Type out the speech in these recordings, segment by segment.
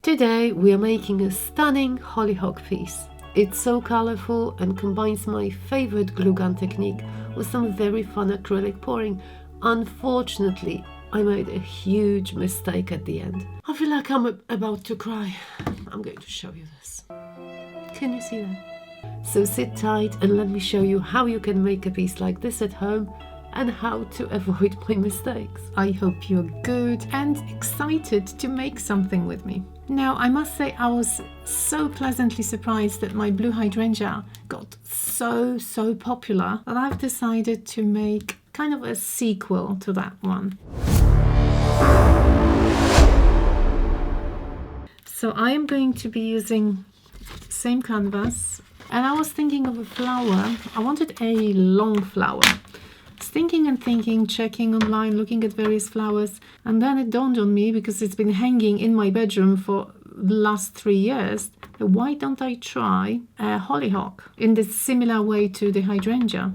Today we are making a stunning hollyhock piece. It's so colorful and combines my favorite glue gun technique with some very fun acrylic pouring. Unfortunately, I made a huge mistake at the end. I feel like I'm about to cry. I'm going to show you this. Can you see that? So sit tight and let me show you how you can make a piece like this at home and how to avoid my mistakes. I hope you're good and excited to make something with me. Now, I must say I was so pleasantly surprised that my blue hydrangea got so popular that I've decided to make kind of a sequel to that one. So I am going to be using same canvas, and I was thinking of a flower. I wanted a long flower. Thinking and thinking, checking online, looking at various flowers, and then it dawned on me, because it's been hanging in my bedroom for the last 3 years, why don't I try a hollyhock in this similar way to the hydrangea?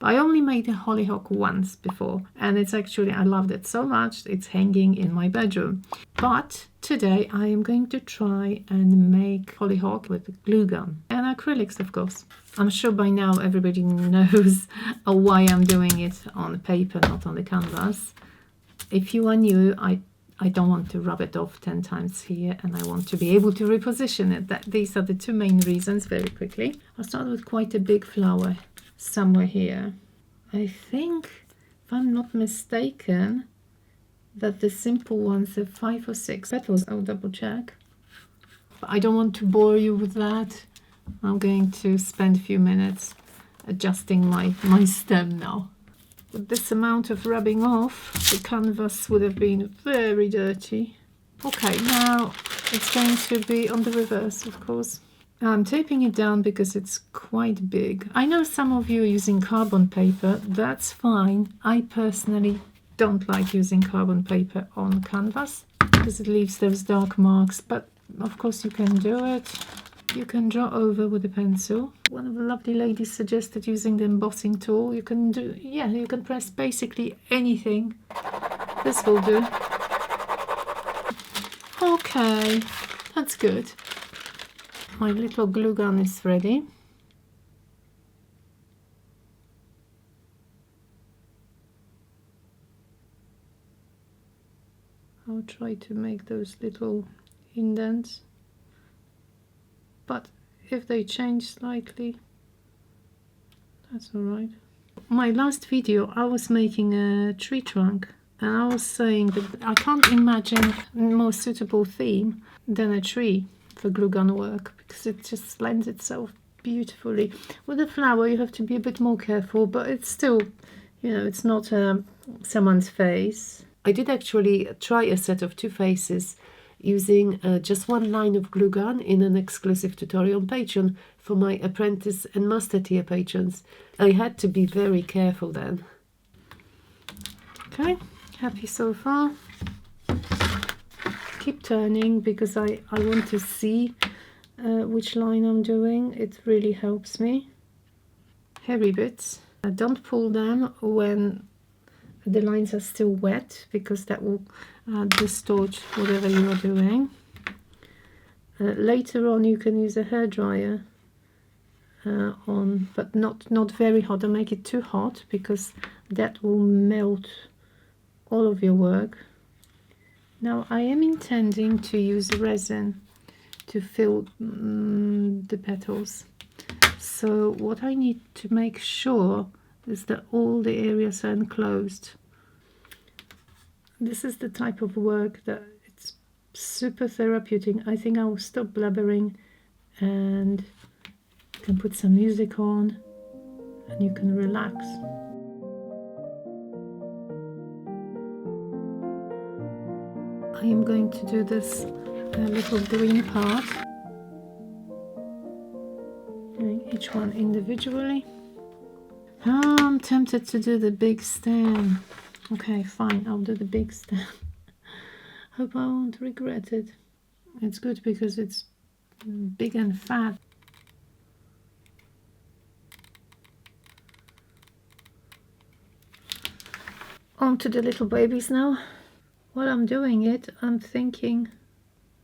I only made a hollyhock once before, and it's actually, I loved it so much, it's hanging in my bedroom. But today I am going to try and make hollyhock with a glue gun and acrylics, of course. I'm sure by now everybody knows why I'm doing it on paper, not on the canvas. If you are new, I don't want to rub it off 10 times here, and I want to be able to reposition it. These are the two main reasons. Very quickly, I'll start with quite a big flower somewhere here. I think, if I'm not mistaken, that the simple ones have 5 or 6 petals. I'll double check. But I don't want to bore you with that. I'm going to spend a few minutes adjusting my stem now. With this amount of rubbing off, the canvas would have been very dirty. Okay, now it's going to be on the reverse, of course. I'm taping it down because it's quite big. I know some of you are using carbon paper. That's fine. I personally don't like using carbon paper on canvas because it leaves those dark marks, but of course you can do it. You can draw over with a pencil. One of the lovely ladies suggested using the embossing tool. You can press basically anything. This will do. Okay, that's good. My little glue gun is ready. I'll try to make those little indents, but if they change slightly, that's all right. My last video, I was making a tree trunk, and I was saying that I can't imagine a more suitable theme than a tree for glue gun work, because it just lends itself beautifully. With a flower you have to be a bit more careful, but it's still, it's not someone's face. I did actually try a set of 2 faces using just 1 line of glue gun in an exclusive tutorial on Patreon for my apprentice and master tier patrons. I had to be very careful then. Okay, happy so far. Keep turning because I want to see which line I'm doing. It really helps me. Hairy bits. Don't pull them when the lines are still wet, because that will distort whatever you are doing. Later on you can use a hairdryer on, but not very hot. Don't make it too hot because that will melt all of your work. Now I am intending to use resin to fill the petals. So what I need to make sure is that all the areas are enclosed. This is the type of work that it's super therapeutic. I think I will stop blabbering and you can put some music on and you can relax. I am going to do this little green part, doing each one individually. Oh, I'm tempted to do the big stem. Okay, fine, I'll do the big stem. Hope I won't regret it. It's good because it's big and fat. On to the little babies now. while I'm doing it, I'm thinking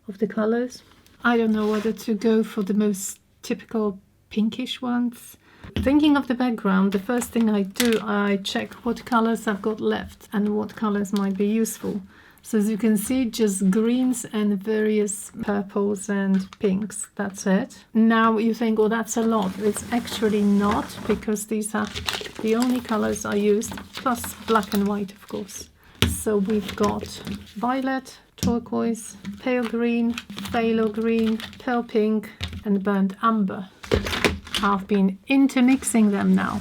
of the colors. I don't know whether to go for the most typical pinkish ones. Thinking of the background, the first thing I do, I check what colors I've got left and what colors might be useful. So as you can see, just greens and various purples and pinks. That's it. Now you think, oh, that's a lot. It's actually not, because these are the only colors I used, plus black and white, of course. So we've got violet, turquoise, pale green, phthalo green, pale pink, and burnt umber. I've been intermixing them now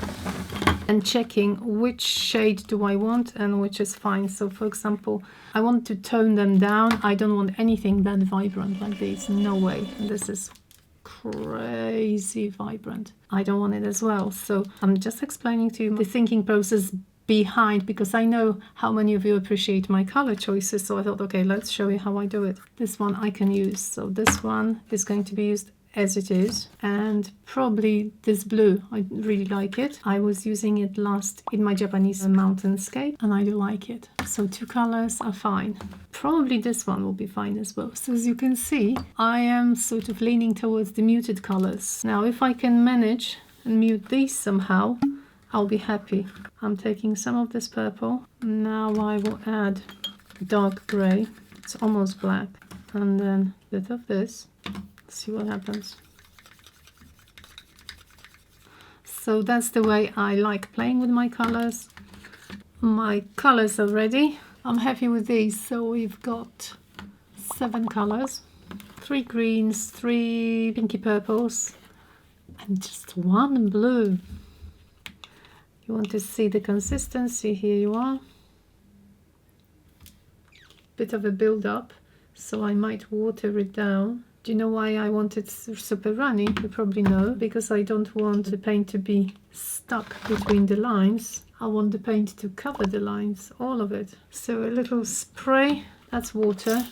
and checking which shade do I want and which is fine. So for example, I want to tone them down. I don't want anything that vibrant like this. No way. This is crazy vibrant. I don't want it as well. So I'm just explaining to you the thinking process behind, because I know how many of you appreciate my color choices. So I thought, okay, let's show you how I do it. This one I can use. So this one is going to be used as it is, and probably this blue, I really like it. I was using it last in my Japanese mountainscape and I do like it. So two colors are fine. Probably this one will be fine as well. So as you can see, I am sort of leaning towards the muted colors. Now if I can manage and mute these somehow, I'll be happy. I'm taking some of this purple. Now I will add dark gray. It's almost black. And then a bit of this. See what happens. So that's the way I like playing with my colors. My colors are ready. I'm happy with these. So we've got 7 colors, 3 greens, 3 pinky purples, and just 1 blue. You want to see the consistency? Here you are. Bit of a build up, so I might water it down. Do you know why I want it super runny? You probably know, because I don't want the paint to be stuck between the lines. I want the paint to cover the lines, all of it. So a little spray, that's water.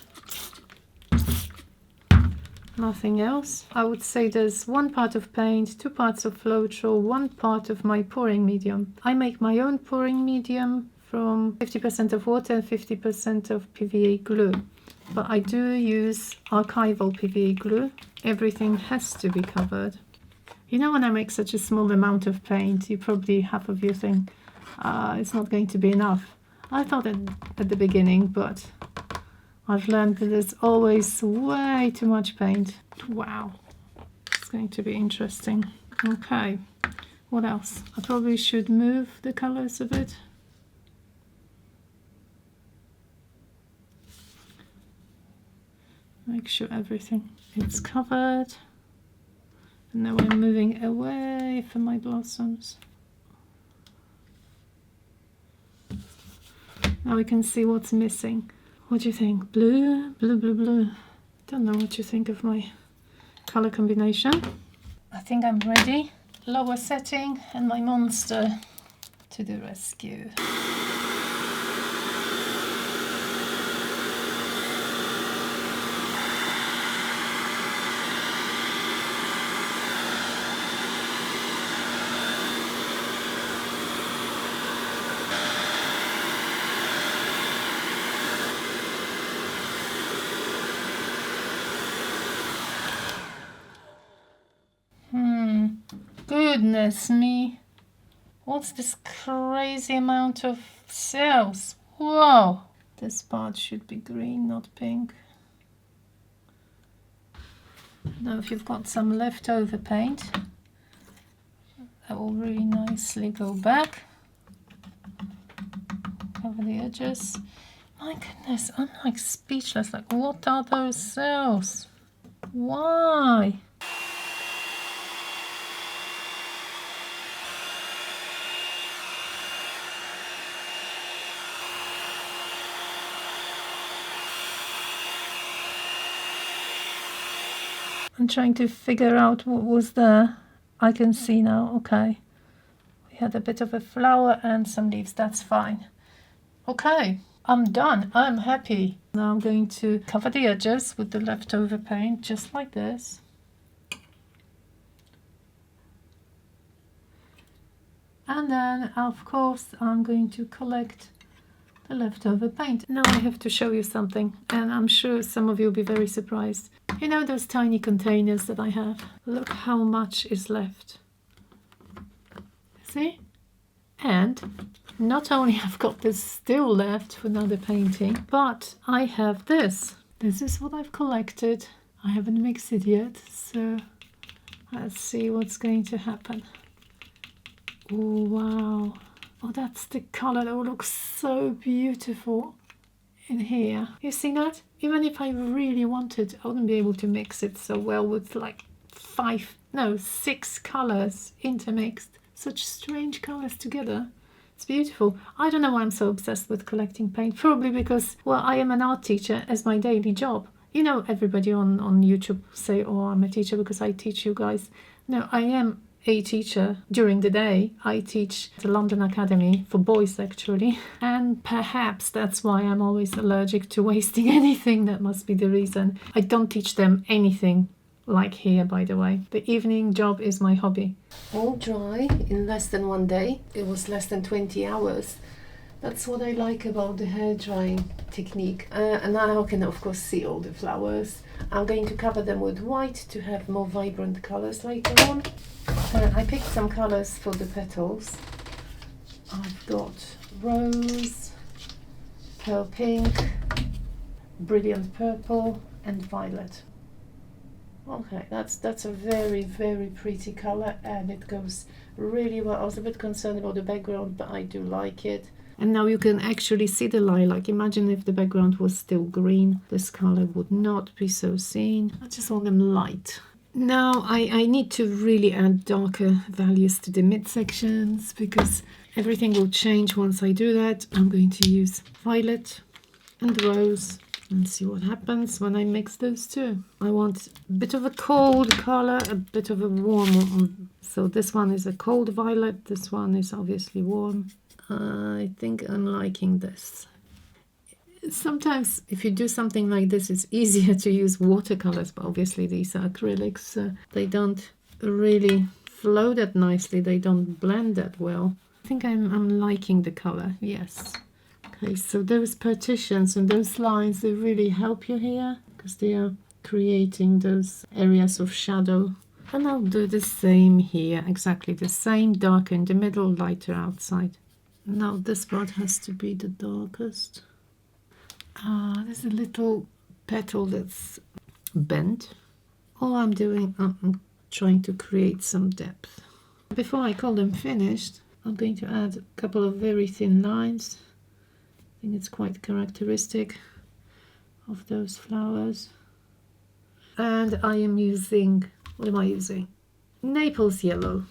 Nothing else. I would say there's 1 part of paint, 2 parts of Floetrol, 1 part of my pouring medium. I make my own pouring medium from 50% of water and 50% of PVA glue. But I do use archival PVA glue. Everything has to be covered. You know, when I make such a small amount of paint, you probably, half of you think, it's not going to be enough. I thought it at the beginning, but I've learned that there's always way too much paint. Wow, it's going to be interesting. Okay, what else? I probably should move the colors a bit. Make sure everything is covered. And now I'm moving away from my blossoms. Now we can see what's missing. What do you think? Blue, blue, blue, blue. Don't know what you think of my color combination. I think I'm ready. Lower setting and my monster to the rescue. Goodness me. What's this crazy amount of cells? Whoa! This part should be green, not pink. Now if you've got some leftover paint, that will really nicely go back. Cover the edges. My goodness, I'm like speechless. Like, what are those cells? Why? I'm trying to figure out what was there. I can see now, okay. We had a bit of a flower and some leaves, that's fine. Okay, I'm done, I'm happy. Now I'm going to cover the edges with the leftover paint, just like this. And then, of course, I'm going to collect the leftover paint. Now I have to show you something, and I'm sure some of you will be very surprised. You know those tiny containers that I have? Look how much is left. See? And not only I've got this still left for another painting, but I have this. This is what I've collected. I haven't mixed it yet, so let's see what's going to happen. Oh, wow. Oh, that's the color. That looks so beautiful in here. You see that? Even if I really wanted, I wouldn't be able to mix it so well with like 6 colors intermixed. Such strange colors together. It's beautiful. I don't know why I'm so obsessed with collecting paint. Probably because, well, I am an art teacher as my daily job. You know, everybody on YouTube say, oh, I'm a teacher because I teach you guys. No, I am a teacher during the day. I teach at the London Academy for boys, actually. And perhaps that's why I'm always allergic to wasting anything. That must be the reason. I don't teach them anything like here, by the way. The evening job is my hobby. All dry in less than 1 day. It was less than 20 hours. That's what I like about the hair drying technique. And now I can of course see all the flowers. I'm going to cover them with white to have more vibrant colors later on. I picked some colors for the petals. I've got rose, pearl pink, brilliant purple and violet. Okay, that's a very, very pretty color and it goes really well. I was a bit concerned about the background, but I do like it. And now you can actually see the lilac. Imagine if the background was still green. This color would not be so seen. I just want them light. Now I need to really add darker values to the midsections because everything will change once I do that. I'm going to use violet and rose and see what happens when I mix those two. I want a bit of a cold color, a bit of a warm one. So this one is a cold violet. This one is obviously warm. I think I'm liking this. Sometimes if you do something like this, it's easier to use watercolors, but obviously these are acrylics. They don't really flow that nicely. They don't blend that well. I think I'm liking the color, yes. Okay, so those partitions and those lines, they really help you here because they are creating those areas of shadow. And I'll do the same here, exactly the same, darker in the middle, lighter outside. Now this part has to be the darkest. There's a little petal that's bent. All I'm doing, I'm trying to create some depth. Before I call them finished, I'm going to add a couple of very thin lines. I think it's quite characteristic of those flowers. And I am using, what am I using? Naples yellow.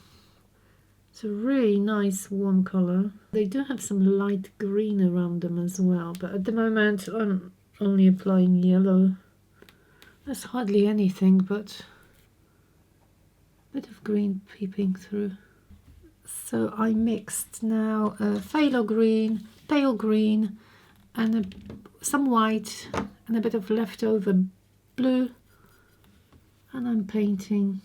It's a really nice warm color. They do have some light green around them as well, but at the moment I'm only applying yellow. There's hardly anything but a bit of green peeping through. So I mixed now phthalo green, pale green and some white and a bit of leftover blue, and I'm painting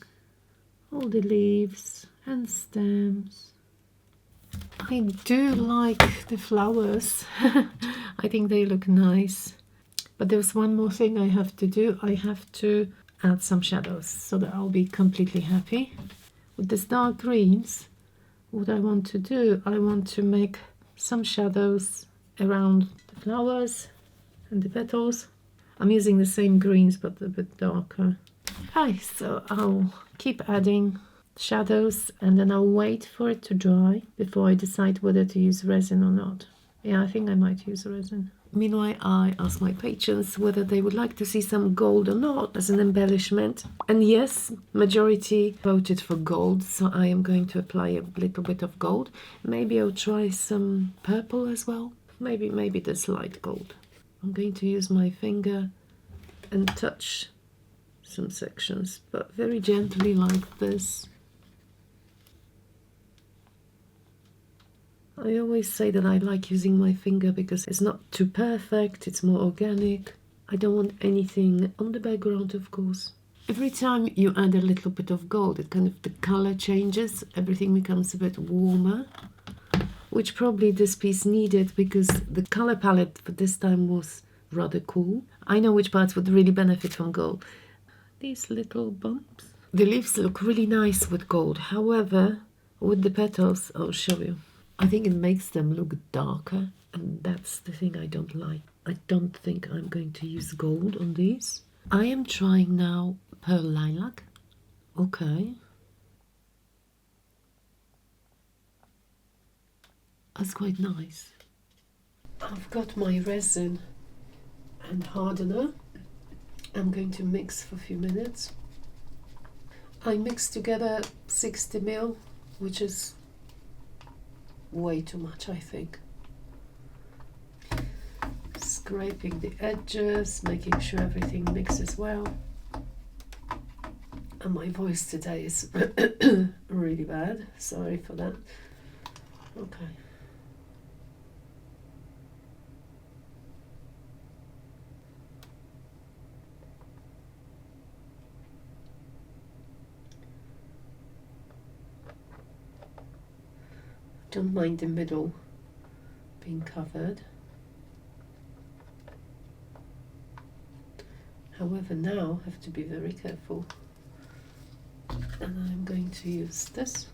all the leaves and stems. I do like the flowers. I think they look nice. But there's one more thing I have to do. I have to add some shadows so that I'll be completely happy. With these dark greens, what I want to do, I want to make some shadows around the flowers and the petals. I'm using the same greens but a bit darker. Okay, so I'll keep adding shadows and then I'll wait for it to dry before I decide whether to use resin or not. Yeah, I think I might use resin. Meanwhile, I asked my patrons whether they would like to see some gold or not as an embellishment. And yes, majority voted for gold, so I am going to apply a little bit of gold. Maybe I'll try some purple as well. Maybe this light gold. I'm going to use my finger and touch some sections, but very gently like this. I always say that I like using my finger because it's not too perfect, it's more organic. I don't want anything on the background, of course. Every time you add a little bit of gold, it kind of, the color changes, everything becomes a bit warmer. which probably this piece needed because the color palette for this time was rather cool. I know which parts would really benefit from gold. These little bumps. The leaves look really nice with gold. However, with the petals, I'll show you, I think it makes them look darker, and that's the thing I don't like. I don't think I'm going to use gold on these. I am trying now Pearl Lilac. Okay. That's quite nice. I've got my resin and hardener. I'm going to mix for a few minutes. I mixed together 60 ml, which is way too much, I think. Scraping the edges, making sure everything mixes well. And my voice today is really bad. Sorry for that. Okay. Don't mind the middle being covered. However, now I have to be very careful. And I'm going to use this.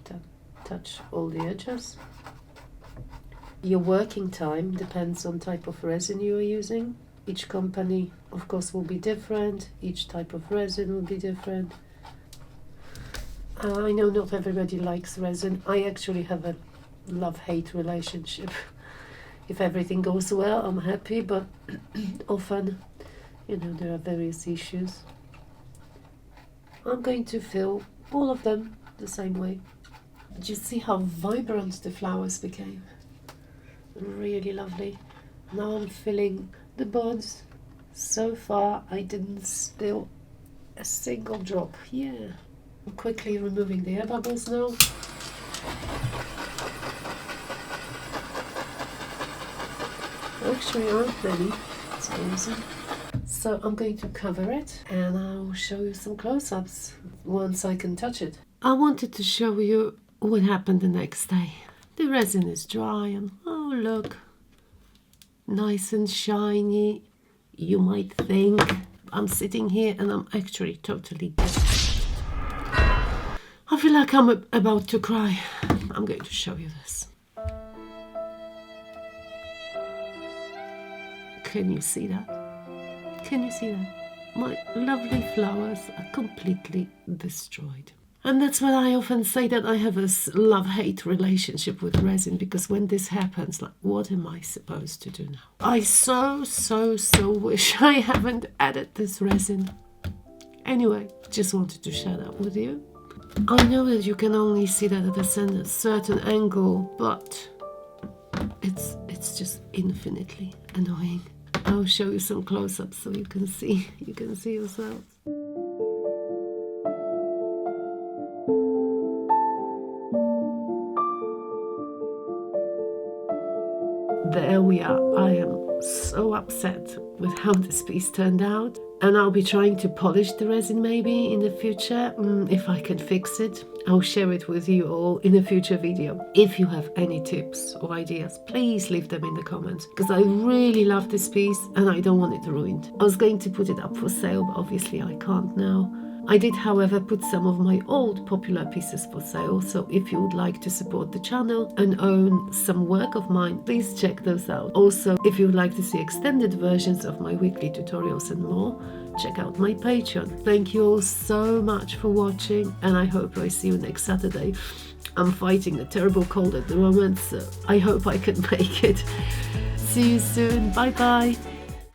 To touch all the edges. Your working time depends on type of resin you are using. Each company, of course, will be different. Each type of resin will be different. I know not everybody likes resin. I actually have a love-hate relationship. If everything goes well, I'm happy, but often, you know, there are various issues. I'm going to fill all of them the same way. Did you see how vibrant the flowers became? Really lovely. Now I'm filling the buds. So far, I didn't spill a single drop. Yeah. I'm quickly removing the air bubbles now. Actually aren't many, it's amazing. So I'm going to cover it and I'll show you some close-ups once I can touch it. I wanted to show you what happened the next day. The resin is dry and oh look, nice and shiny. You might think I'm sitting here and I'm actually totally dead. I feel like I'm about to cry. I'm going to show you this. Can you see that? Can you see that? My lovely flowers are completely destroyed. And that's why I often say that I have a love-hate relationship with resin, because when this happens, like, what am I supposed to do now? I so wish I haven't added this resin. Anyway, just wanted to share that with you. I know that you can only see that at a certain angle, but it's just infinitely annoying. I'll show you some close-ups so you can see yourselves. There we are. I am so upset with how this piece turned out, and I'll be trying to polish the resin maybe in the future. If I can fix it, I'll share it with you all in a future video. If you have any tips or ideas, please leave them in the comments, because I really love this piece and I don't want it ruined. I was going to put it up for sale, but obviously I can't now. I did, however, put some of my old popular pieces for sale, so if you would like to support the channel and own some work of mine, please check those out. Also, if you would like to see extended versions of my weekly tutorials and more, check out my Patreon. Thank you all so much for watching, and I hope I see you next Saturday. I'm fighting a terrible cold at the moment, so I hope I can make it. See you soon. Bye bye.